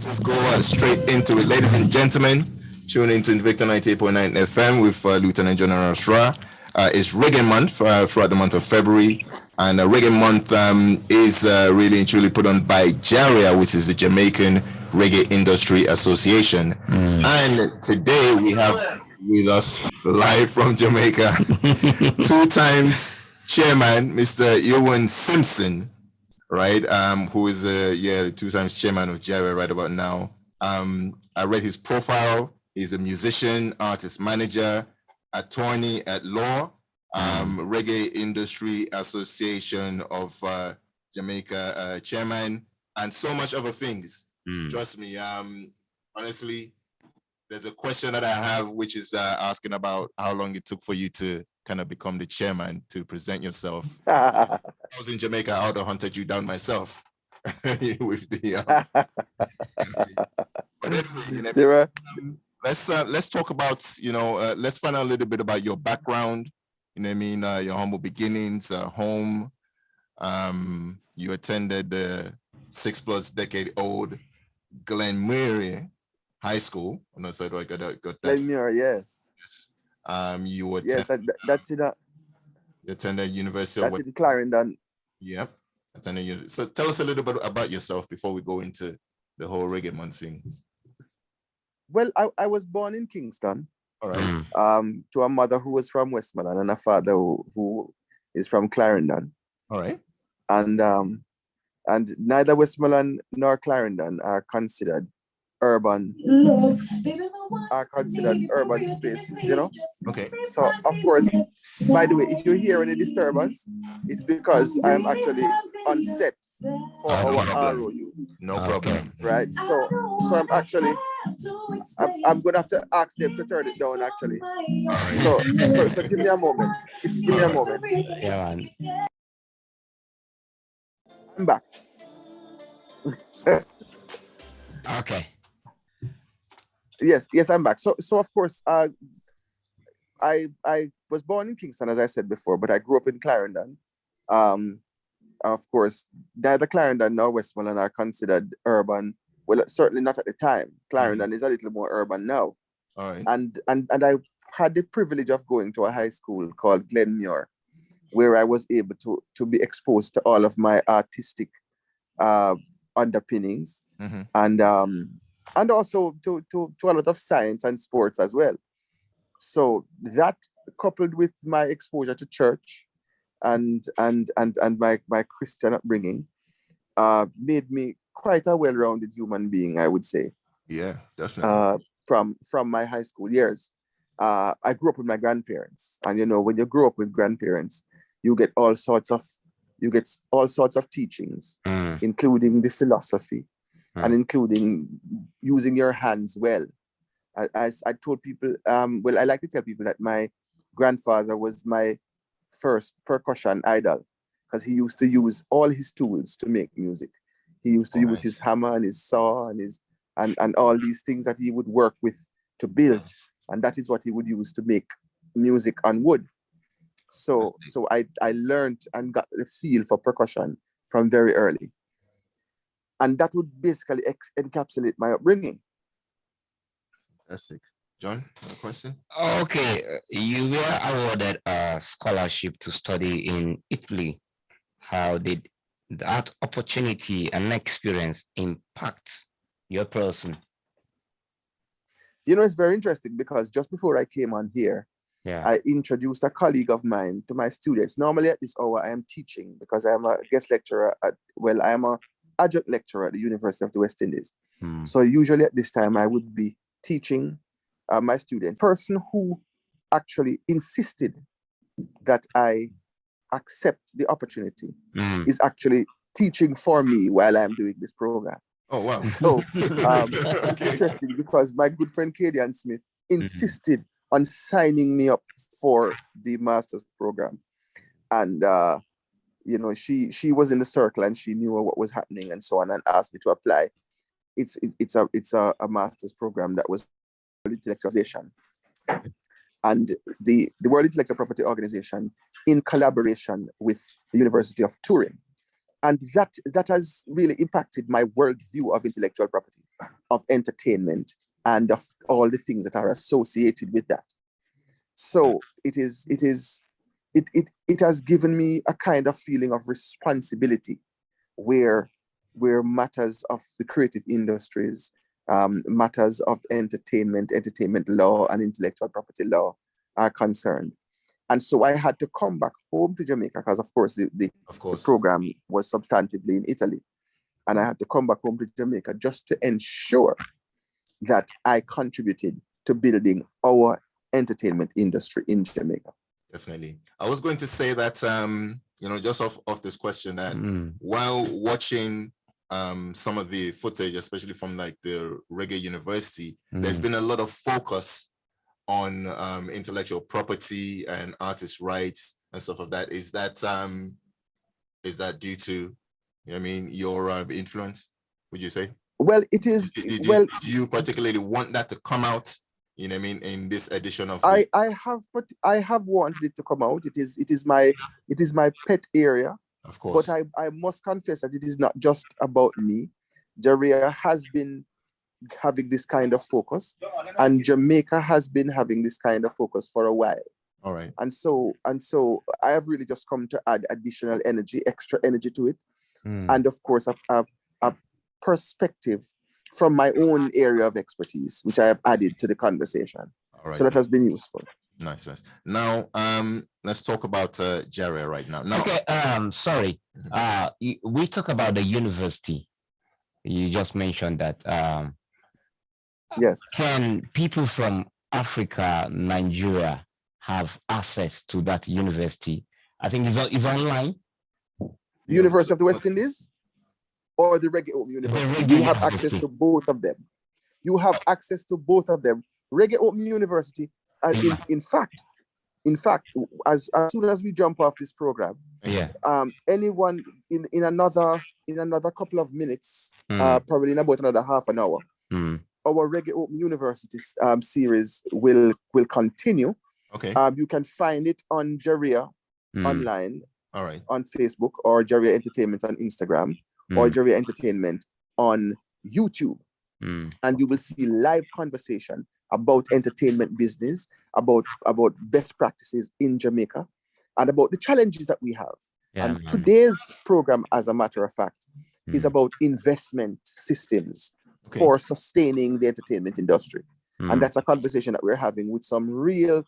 let's just go straight into it. Ladies and gentlemen, tune into Invicta 98.9 FM with Lieutenant General Ras Rah. It's Reggae Month throughout the month of February. And Reggae Month is really and truly put on by JARIA, which is the Jamaican Reggae Industry Association. And today we have with us live from Jamaica, 2 times chairman, Mr. Ewan Simpson, right? Who is 2 times chairman of JARIA right about now. I read his profile. He's a musician, artist manager, attorney at law, Reggae Industry Association of Jamaica chairman, and so much other things. Trust me, honestly, there's a question that I have, which is asking about how long it took for you to kind of become the chairman, to present yourself. I was in Jamaica, I would have hunted you down myself. With the, but anyway, let's talk about, let's find out a little bit about your background. You know what I mean? Your humble beginnings, home. You attended the 6+ decade old Glenmuir High School. I'm not sorry, I got that. Glenmuir, yes. You attended, yes, that's it. You attended University that's of in Clarendon. Yep. So tell us a little bit about yourself before we go into the whole Reggae Month thing. Well, I was born in Kingston. All right. To a mother who was from Westmoreland and a father who is from Clarendon. All right. And neither Westmoreland nor Clarendon are considered urban spaces, Okay. So of course, by the way, if you hear any disturbance, it's because I'm actually on set for our ROU. No problem. Right. So I'm gonna have to ask them to turn it down actually. So give me a moment. Give me a moment. Yeah, man. I'm back. Okay. Yes, I'm back. So of course, I was born in Kingston, as I said before, but I grew up in Clarendon. Of course, neither Clarendon nor Westmoreland are considered urban. Well, certainly not at the time. Clarendon is a little more urban now. All right. And I had the privilege of going to a high school called Glenmuir, where I was able to be exposed to all of my artistic underpinnings, and also to a lot of science and sports as well. So that, coupled with my exposure to church and my Christian upbringing, made me quite a well-rounded human being, I would say. Yeah, definitely. From my high school years. I grew up with my grandparents, and when you grow up with grandparents, you get all sorts of teachings, including the philosophy, and including using your hands well. As I told people, I like to tell people that my grandfather was my first percussion idol, because he used to use all his tools to make music. He used to use his hammer and his saw and all these things that he would work with to build, and that is what he would use to make music on wood. So I learned and got the feel for percussion from very early. And that would basically encapsulate my upbringing. Fantastic. John, a question? Okay, you were awarded a scholarship to study in Italy. How did that opportunity and experience impact your person? It's very interesting, because just before I came on here, I introduced a colleague of mine to my students. Normally at this hour, I am teaching, because I am a guest lecturer I am an adjunct lecturer at the University of the West Indies. So usually at this time, I would be teaching my students. The person who actually insisted that I accept the opportunity is actually teaching for me while I'm doing this program. Oh, wow. So it's interesting, because my good friend Kadian Smith insisted on signing me up for the master's program. And, she was in the circle and she knew what was happening and so on, and asked me to apply. It's a master's program that was intellectualization. And the World Intellectual Property Organization, in collaboration with the University of Turin. And that has really impacted my worldview of intellectual property. of entertainment and of all the things that are associated with that. So it has given me a kind of feeling of responsibility where matters of the creative industries, matters of entertainment law and intellectual property law are concerned. And so I had to come back home to Jamaica because, of course, the program was substantively in Italy. And I had to come back home to Jamaica just to ensure that I contributed to building our entertainment industry in Jamaica. Definitely. I was going to say that, just off this question, that while watching some of the footage, especially from like the Reggae University, there's been a lot of focus on intellectual property and artist rights and stuff of that. Is that due to, your influence, would you say? Well, it is. Do you particularly want that to come out? In this edition of I have wanted it to come out. It is my pet area. Of course. But I must confess that it is not just about me. Jaria has been having this kind of focus, and Jamaica has been having this kind of focus for a while. All right. And so I have really just come to add additional energy, extra energy to it, and of course a perspective from my own area of expertise, which I have added to the conversation. All right. So that has been useful. Nice. Now, let's talk about Jaria right now. Okay. Sorry. We talk about the university. You just mentioned that. Yes. Can people from Africa, Nigeria, have access to that university? I think it's online. The University of the West Indies or the Reggae Open University? You have access to both of them. You have access to both of them. Reggae Open University, in fact, as soon as we jump off this program, anyone in another couple of minutes, probably in about another half an hour, our Reggae Open University series will continue. Okay. You can find it on Jaria online. All right. On Facebook, or Jaria Entertainment on Instagram, or Jaria Entertainment on YouTube. And you will see live conversation about entertainment business, about best practices in Jamaica, and about the challenges that we have. And today's program, as a matter of fact, is about investment systems for sustaining the entertainment industry. And that's a conversation that we're having with some real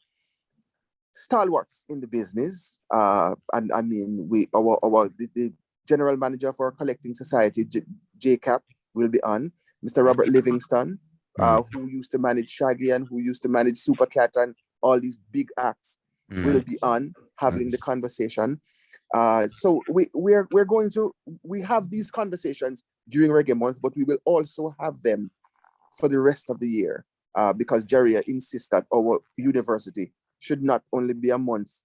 stalwarts in the business. And I mean, the general manager of our collecting society, JCAP, will be on. Mr. Robert Livingston, who used to manage Shaggy and who used to manage Supercat and all these big acts, will be on having the conversation. So we have these conversations during Reggae Month, but we will also have them for the rest of the year, because Jaria insists that our university should not only be a month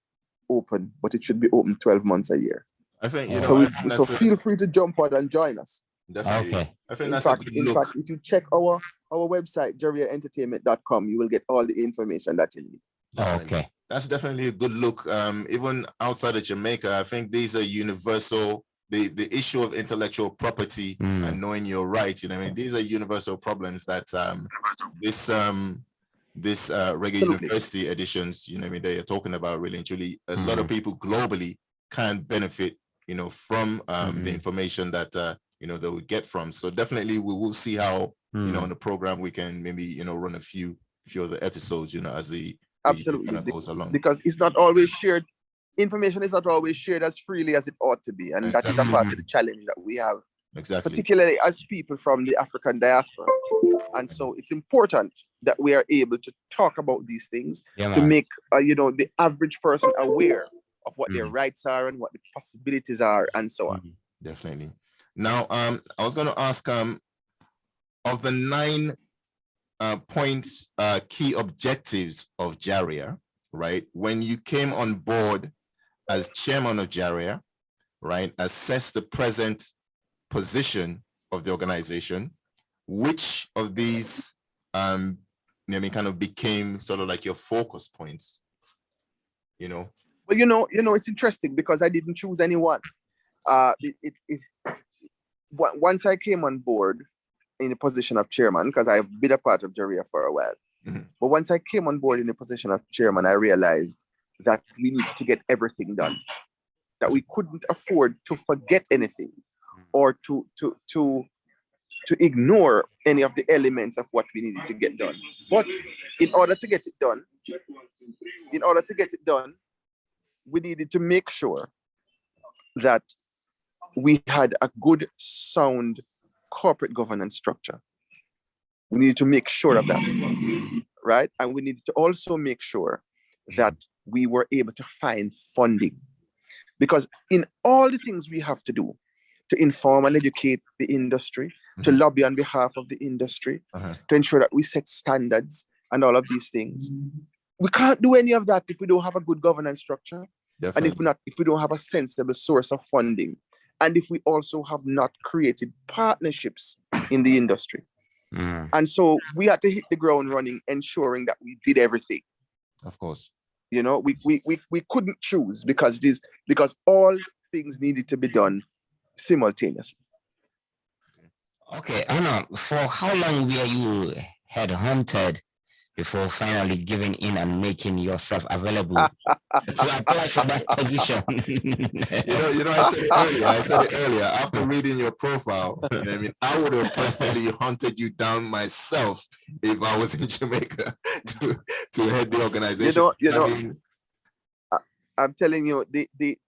open, but it should be open 12 months a year. I think so feel free to jump on and join us. Definitely. Okay. I think in fact, if you check our website, jariaentertainment.com, you will get all the information that you need. Okay. That's definitely a good look. Even outside of Jamaica, I think these are universal. The issue of intellectual property and knowing your rights, these are universal problems that this Reggae University editions, they are talking about really and truly. A lot of people globally can benefit, from the information that they will get from. So definitely we will see how on the program we can maybe run a few of the episodes, as the goes along. Because it's not always shared. Information is not always shared as freely as it ought to be, and that is a part of the challenge that we have, particularly as people from the African diaspora. And so it's important that we are able to talk about these things to make the average person aware of what their rights are and what the possibilities are, and so on. Definitely. Now, I was going to ask, of the 9 points, key objectives of Jaria, right? When you came on board as chairman of Jaria, right, assess the present position of the organization, which of these kind of became sort of like your focus points, Well, it's interesting because I didn't choose anyone. Once I came on board, in the position of chairman, because I've been a part of Jaria for a while. But once I came on board in the position of chairman, I realized that we need to get everything done. That we couldn't afford to forget anything or to ignore any of the elements of what we needed to get done. But in order to get it done, we needed to make sure that we had a good, sound corporate governance structure. We needed to make sure of that, right? And we needed to also make sure that we were able to find funding. Because in all the things we have to do to inform and educate the industry, to lobby on behalf of the industry, to ensure that we set standards and all of these things, we can't do any of that if we don't have a good governance structure. Definitely. And if we don't have a sensible source of funding, and if we also have not created partnerships in the industry. And so we had to hit the ground running, ensuring that we did everything. Of course. You know, we couldn't choose because all things needed to be done simultaneously. Okay, Anna, for how long were you headhunted before finally giving in and making yourself available to apply for that position? I said it earlier, after reading your profile, I would have personally hunted you down myself if I was in Jamaica to head the organization. I'm telling you, the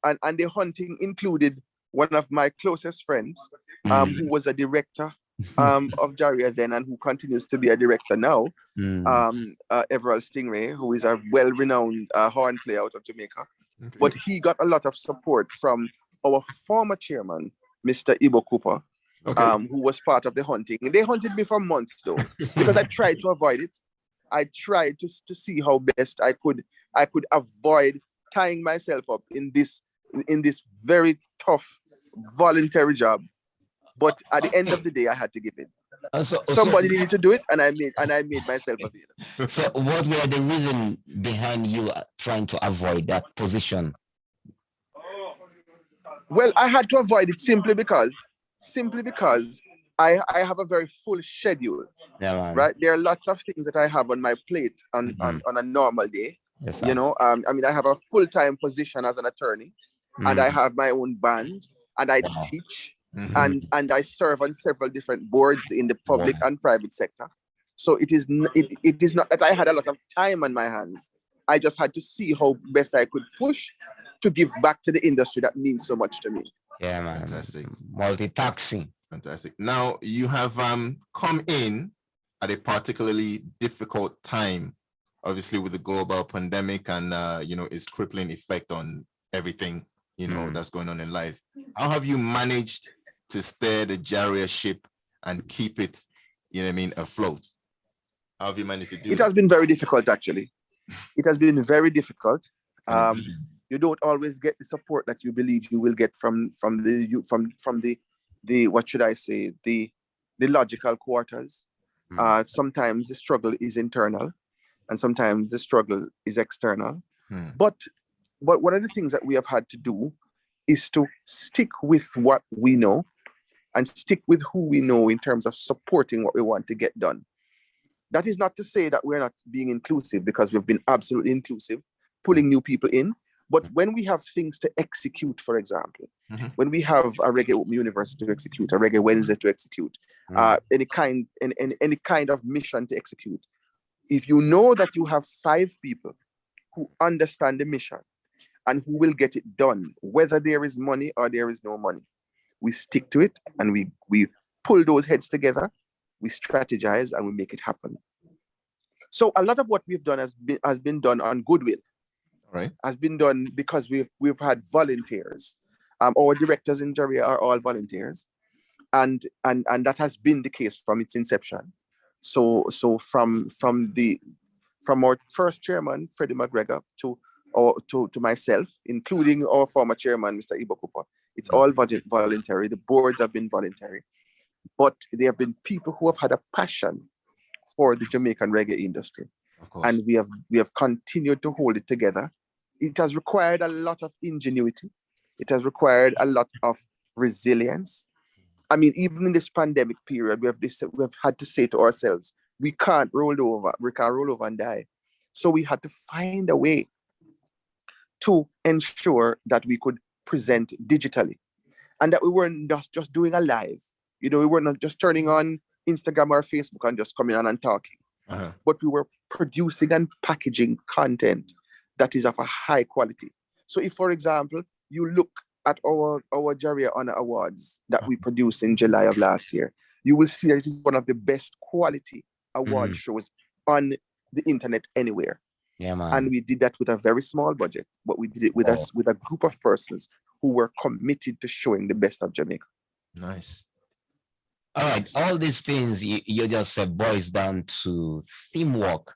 hunting included one of my closest friends, who was a director of Jaria then, and who continues to be a director now, Everald Stingray, who is a well-renowned horn player out of Jamaica. Okay. But he got a lot of support from our former chairman, Mr. Ibo Cooper, who was part of the hunting. They hunted me for months though, because I tried to avoid it. I tried to see how best I could avoid tying myself up in this very tough voluntary job. But at the end of the day, I had to give in. Somebody needed to do it, and I made myself available. So what were the reason behind you trying to avoid that position? Well, I had to avoid it simply because I have a very full schedule. Yeah, right? There are lots of things that I have on my plate on a normal day. Yes, you know, I have a full-time position as an attorney, and I have my own band, and I teach. And I serve on several different boards in the public and private sector. So it is not that I had a lot of time on my hands. I just had to see how best I could push to give back to the industry that means so much to me. Yeah, man. Fantastic. Multitasking. Fantastic. Now you have come in at a particularly difficult time, obviously with the global pandemic and its crippling effect on everything that's going on in life. How have you managed to steer the Jaria ship and keep it, afloat? How have you managed to do it? It has been very difficult, actually. It has been very difficult. You don't always get the support that you believe you will get from the what should I say, the logical quarters. Sometimes the struggle is internal, and sometimes the struggle is external. But one of the things that we have had to do is to stick with what we know and stick with who we know in terms of supporting what we want to get done. That is not to say that we're not being inclusive, because we've been absolutely inclusive, pulling new people in. But when we have things to execute, for example, when we have a Reggae Open University to execute, a Reggae Wednesday to execute, any kind of mission to execute, if you know that you have 5 people who understand the mission and who will get it done, whether there is money or there is no money, we stick to it, and we pull those heads together, we strategize, and we make it happen. So a lot of what we've done has been done on goodwill. Right. Has been done because we've had volunteers. Our directors in Jaria are all volunteers, and that has been the case from its inception. So from our first chairman, Freddie McGregor, to myself, including our former chairman, Mr. Ibo Cooper, it's all voluntary. The boards have been voluntary, but there have been people who have had a passion for the Jamaican reggae industry, and we have continued to hold it together. It has required a lot of ingenuity. It has required a lot of resilience, I mean, even in this pandemic period, we've had to say to ourselves, we can't roll over and die. So we had to find a way to ensure that we could present digitally, and that we weren't just doing a live. We were not just turning on Instagram or Facebook and just coming on and talking, but we were producing and packaging content that is of a high quality. So if, for example, you look at our Jaria Honor Awards that we produced in July of last year, you will see that it is one of the best quality award shows on the internet anywhere. Yeah, man. And we did that with a very small budget, but we did it with us with a group of persons who were committed to showing the best of Jamaica. Nice. All right, all these things you just said boils down to teamwork.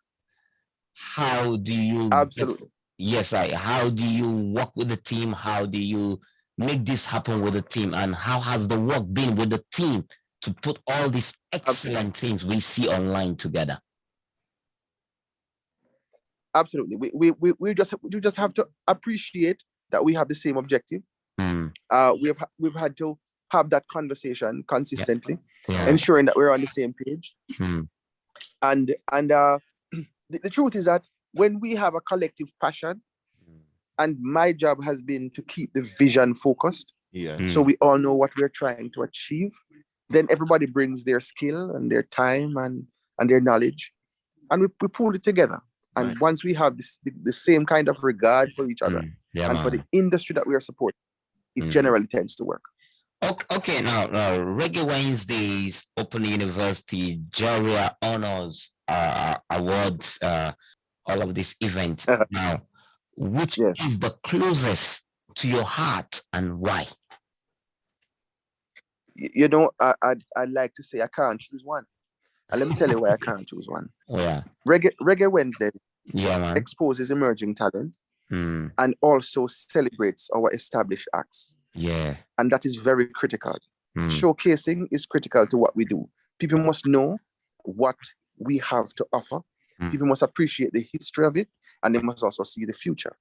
How do you Absolutely? Yes, how do you work with the team? How do you make this happen with the team? And how has the work been with the team to put all these excellent things we see online together? Absolutely. We just have to appreciate that we have the same objective. We've had to have that conversation consistently, ensuring that we're on the same page. And the truth is that when we have a collective passion, and my job has been to keep the vision focused, so we all know what we're trying to achieve, then everybody brings their skill and their time and their knowledge, and we pull it together. And once we have the same kind of regard for each other and for the industry that we are supporting, it generally tends to work. Okay, now Reggae Wednesdays, Open University, Jaria Honors Awards, all of these events. Now, which is the closest to your heart and why? I'd like to say I can't choose one. And let me tell you why I can't choose one. Reggae Wednesday exposes emerging talent and also celebrates our established acts. And that is very critical. Showcasing is critical to what we do. People must know what we have to offer. People must appreciate the history of it, and they must also see the future.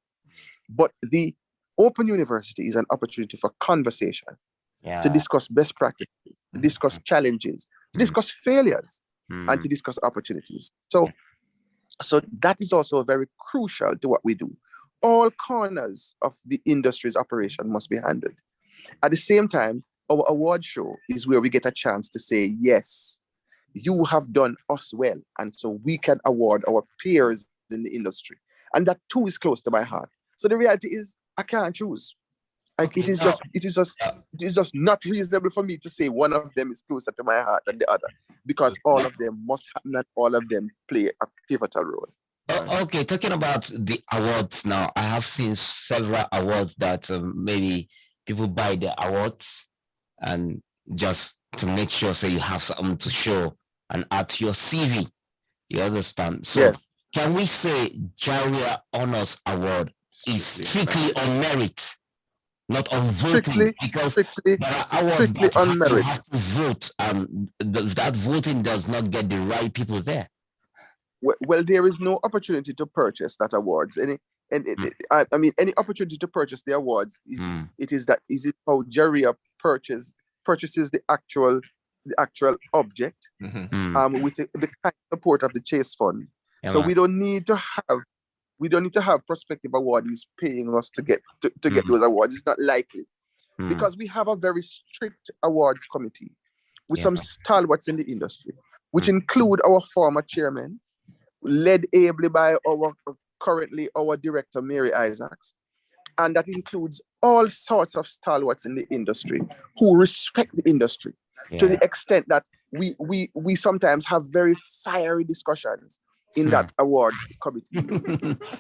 But the Open University is an opportunity for conversation, to discuss best practices, to discuss challenges, to discuss failures, and to discuss opportunities. So that is also very crucial to what we do. All corners of the industry's operation must be handled. At the same time, our award show is where we get a chance to say, yes, you have done us well, and so we can award our peers in the industry. And that too is close to my heart. So the reality is, I can't choose. It is just not reasonable for me to say one of them is closer to my heart than the other, because all of them must happen and all of them play a pivotal role. Okay, talking about the awards now, I have seen several awards that maybe people buy the awards and just to make sure you have something to show and add to your CV. You understand? So can we say Jaria Honors Award is strictly on merit, not on voting? Strictly on merit. You have to vote, that voting does not get the right people there. Well, there is no opportunity to purchase that awards. Any opportunity to purchase the awards is how Jaria purchases the actual object with the kind support of the Chase Fund. So we don't need to have prospective awardees paying us to get those awards. It's not likely, because we have a very strict awards committee with some stalwarts in the industry, which include our former chairman, led ably by currently our director, Mary Isaacs. And that includes all sorts of stalwarts in the industry who respect the industry to the extent that we sometimes have very fiery discussions in that award committee,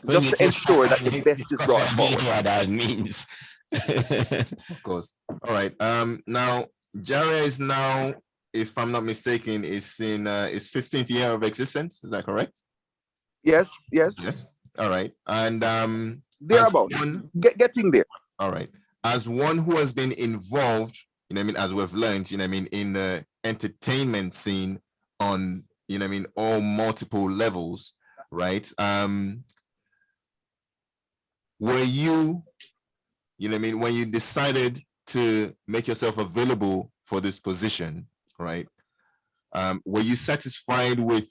just to ensure that the best is brought forward. What that means. Of course. All right. Now, Jaria is now, if I'm not mistaken, is in its 15th year of existence. Is that correct? Yes. All right. And thereabout, getting there. All right. As one who has been involved, as we've learned, in the entertainment scene on, all multiple levels, right? Were you, when you decided to make yourself available for this position, right? Were you satisfied with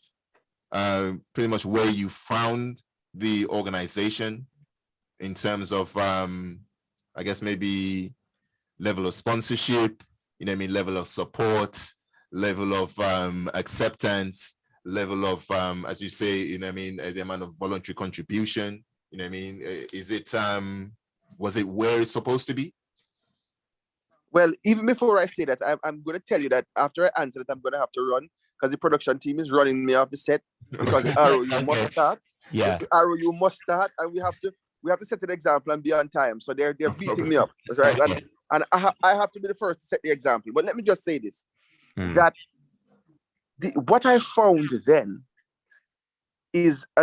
pretty much where you found the organization in terms of, I guess maybe level of sponsorship, you know what I mean, level of support, level of acceptance, level of, as you say, you know what I mean, the amount of voluntary contribution, you know what I mean? Is it, was it where it's supposed to be? Well, even before I say that, I'm going to tell you that after I answer it, I'm going to have to run because the production team is running me off the set because the ROU must start. Yeah. The ROU must start, and we have to set an example and be on time. So they're beating me up, right? And I have to be the first to set the example. But let me just say this: that what I found then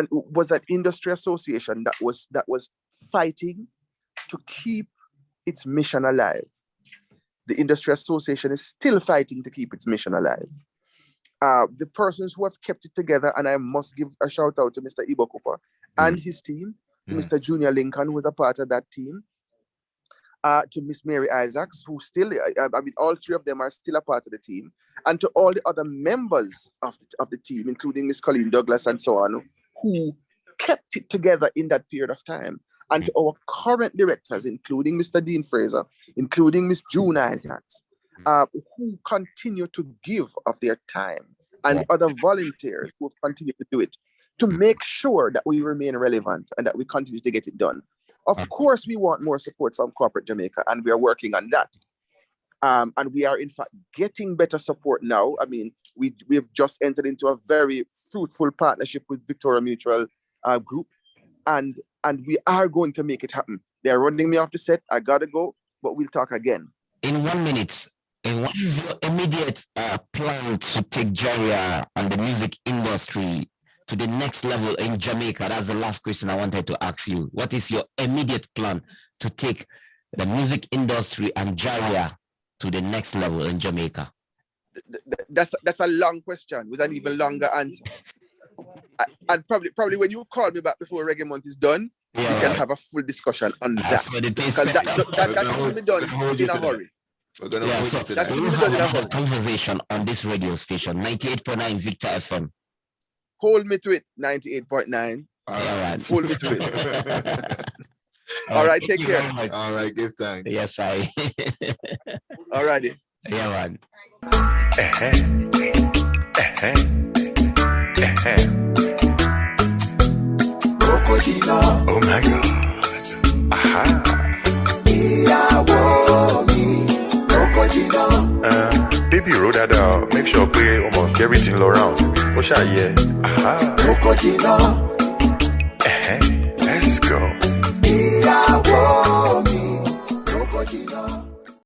was an industry association that was fighting to keep its mission alive. The industry association is still fighting to keep its mission alive. The persons who have kept it together, and I must give a shout out to Mr. Ibo Cooper and his team, to Mr. Junior Lincoln, who was a part of that team, to Miss Mary Isaacs, who still, I mean, all three of them are still a part of the team, and to all the other members of the team, including Miss Colleen Douglas and so on, who kept it together in that period of time. And to our current directors, including Mr. Dean Fraser, including Miss June Isaacs, who continue to give of their time, and other volunteers who have continued to do it, to make sure that we remain relevant and that we continue to get it done. Of course, we want more support from corporate Jamaica, and we are working on that. And we are, in fact, getting better support now. I mean, we have just entered into a very fruitful partnership with Victoria Mutual Group, and we are going to make it happen. They are running me off the set. I gotta go, but we'll talk again. In 1 minute, what is your immediate plan to take Jaria and the music industry to the next level in Jamaica? That's the last question I wanted to ask you. What is your immediate plan to take the music industry and Jaria to the next level in Jamaica? That's a long question with an even longer answer. And probably when you call me back before Reggae Month is done, we can have a full discussion on that. Because that will be done in a hurry. That will be done in a hurry. Conversation on this radio station, 98.9 Invicta FM. Hold me to it, 98.9. All right. Hold me to it. All right, take care. All right, give thanks. Yes, I. All righty. Yeah, man. Oh my God. Aha. Baby, roll that out. Make sure play almost everything around. What's that? Yeah. Aha.